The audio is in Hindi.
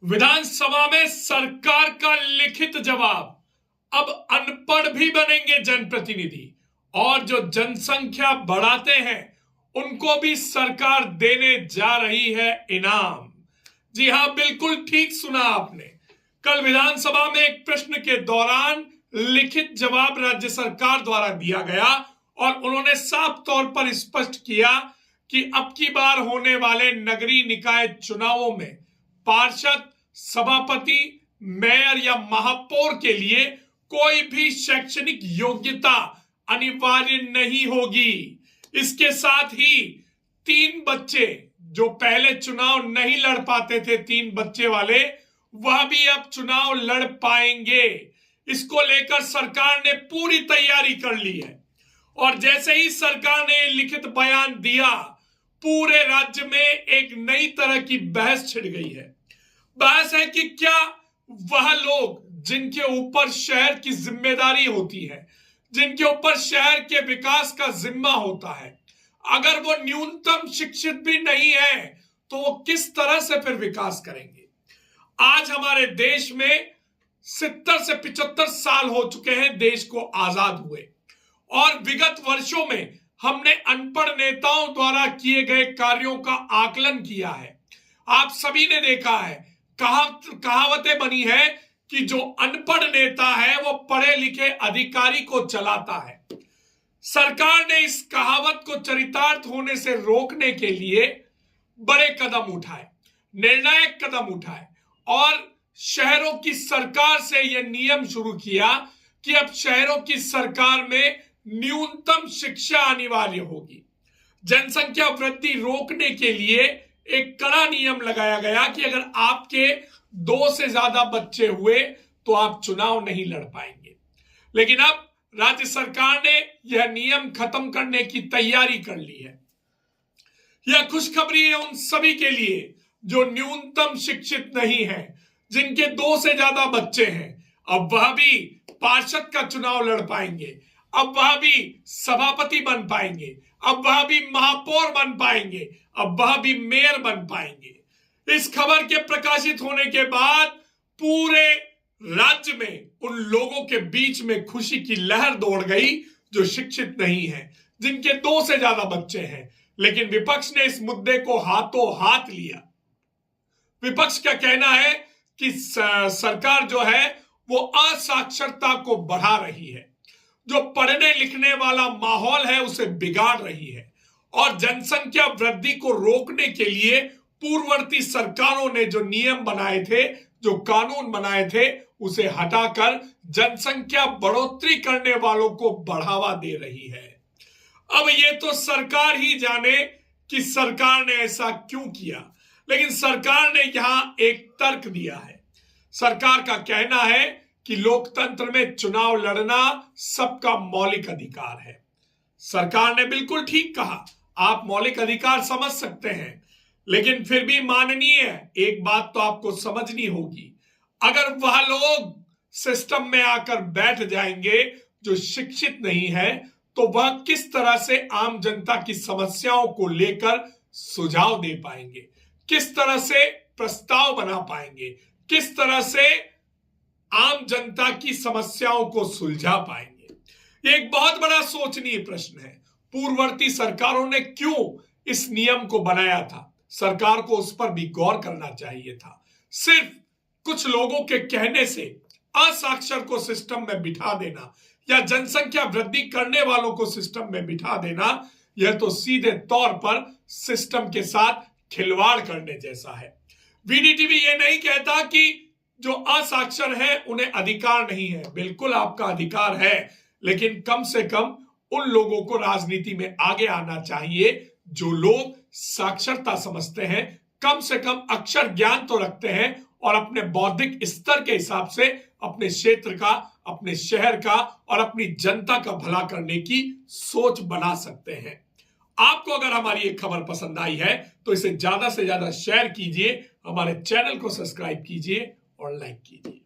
विधानसभा में सरकार का लिखित जवाब। अब अनपढ़ भी बनेंगे जनप्रतिनिधि और जो जनसंख्या बढ़ाते हैं उनको भी सरकार देने जा रही है इनाम। जी हां, बिल्कुल ठीक सुना आपने। कल विधानसभा में एक प्रश्न के दौरान लिखित जवाब राज्य सरकार द्वारा दिया गया और उन्होंने साफ तौर पर स्पष्ट किया कि अब की बार होने वाले नगरीय निकाय चुनावों में पार्षद, सभापति, मेयर या महापौर के लिए कोई भी शैक्षणिक योग्यता अनिवार्य नहीं होगी। इसके साथ ही 3 बच्चे जो पहले चुनाव नहीं लड़ पाते थे, 3 बच्चे वाले, वह भी अब चुनाव लड़ पाएंगे। इसको लेकर सरकार ने पूरी तैयारी कर ली है और जैसे ही सरकार ने लिखित बयान दिया, पूरे राज्य में एक नई तरह की बहस छिड़ गई है। बहस है कि क्या वह लोग जिनके ऊपर शहर की जिम्मेदारी होती है, जिनके ऊपर शहर के विकास का जिम्मा होता है, अगर वो न्यूनतम शिक्षित भी नहीं है तो वो किस तरह से फिर विकास करेंगे। आज हमारे देश में 70 से 75 साल हो चुके हैं देश को आजाद हुए और विगत वर्षों में हमने अनपढ़ नेताओं द्वारा किए गए कार्यों का आकलन किया है। आप सभी ने देखा है, कहावतें बनी है कि जो अनपढ़ नेता है वो पढ़े लिखे अधिकारी को चलाता है। सरकार ने इस कहावत को चरितार्थ होने से रोकने के लिए बड़े कदम उठाए, निर्णायक कदम उठाए और शहरों की सरकार से यह नियम शुरू किया कि अब शहरों की सरकार में न्यूनतम शिक्षा अनिवार्य होगी। जनसंख्या वृद्धि रोकने के लिए एक कड़ा नियम लगाया गया कि अगर आपके 2 से ज्यादा बच्चे हुए तो आप चुनाव नहीं लड़ पाएंगे। लेकिन अब राज्य सरकार ने यह नियम खत्म करने की तैयारी कर ली है। यह खुशखबरी है उन सभी के लिए जो न्यूनतम शिक्षित नहीं है, जिनके 2 से ज्यादा बच्चे हैं। अब वह भी पार्षद का चुनाव लड़ पाएंगे, अब वह भी सभापति बन पाएंगे, अब वह भी महापौर बन पाएंगे, अब वह भी मेयर बन पाएंगे। इस खबर के प्रकाशित होने के बाद पूरे राज्य में उन लोगों के बीच में खुशी की लहर दौड़ गई जो शिक्षित नहीं है, जिनके 2 से ज्यादा बच्चे हैं। लेकिन विपक्ष ने इस मुद्दे को हाथों हाथ लिया। विपक्ष का कहना है कि सरकार जो है वो असाक्षरता को बढ़ा रही है, जो पढ़ने लिखने वाला माहौल है उसे बिगाड़ रही है और जनसंख्या वृद्धि को रोकने के लिए पूर्ववर्ती सरकारों ने जो नियम बनाए थे, जो कानून बनाए थे, उसे हटाकर जनसंख्या बढ़ोतरी करने वालों को बढ़ावा दे रही है। अब ये तो सरकार ही जाने कि सरकार ने ऐसा क्यों किया, लेकिन सरकार ने यहां एक तर्क दिया है। सरकार का कहना है कि लोकतंत्र में चुनाव लड़ना सबका मौलिक अधिकार है। सरकार ने बिल्कुल ठीक कहा, आप मौलिक अधिकार समझ सकते हैं, लेकिन फिर भी माननीय एक बात तो आपको समझनी होगी। अगर वह लोग सिस्टम में आकर बैठ जाएंगे जो शिक्षित नहीं है, तो वह किस तरह से आम जनता की समस्याओं को लेकर सुझाव दे पाएंगे, किस तरह से प्रस्ताव बना पाएंगे, किस तरह से आम जनता की समस्याओं को सुलझा पाएंगे। एक बहुत बड़ा सोचनीय प्रश्न है। पूर्ववर्ती सरकारों ने क्यों इस नियम को बनाया था? सरकार को उस पर भी गौर करना चाहिए था। सिर्फ कुछ लोगों के कहने से असाक्षर को सिस्टम में बिठा देना या जनसंख्या वृद्धि करने वालों को सिस्टम में बिठा देना, यह तो सीधे तौर पर सिस्टम के साथ खिलवाड़ करने जैसा है। वीडीटीवी ये नहीं कहता कि जो असाक्षर है उन्हें अधिकार नहीं है। बिल्कुल आपका अधिकार है, लेकिन कम से कम उन लोगों को राजनीति में आगे आना चाहिए जो लोग साक्षरता समझते हैं, कम से कम अक्षर ज्ञान तो रखते हैं और अपने बौद्धिक स्तर के हिसाब से अपने क्षेत्र का, अपने शहर का और अपनी जनता का भला करने की सोच बना सकते हैं। आपको अगर हमारी एक खबर पसंद आई है तो इसे ज्यादा से ज्यादा शेयर कीजिए, हमारे चैनल को सब्सक्राइब कीजिए और लाइक कीजिए।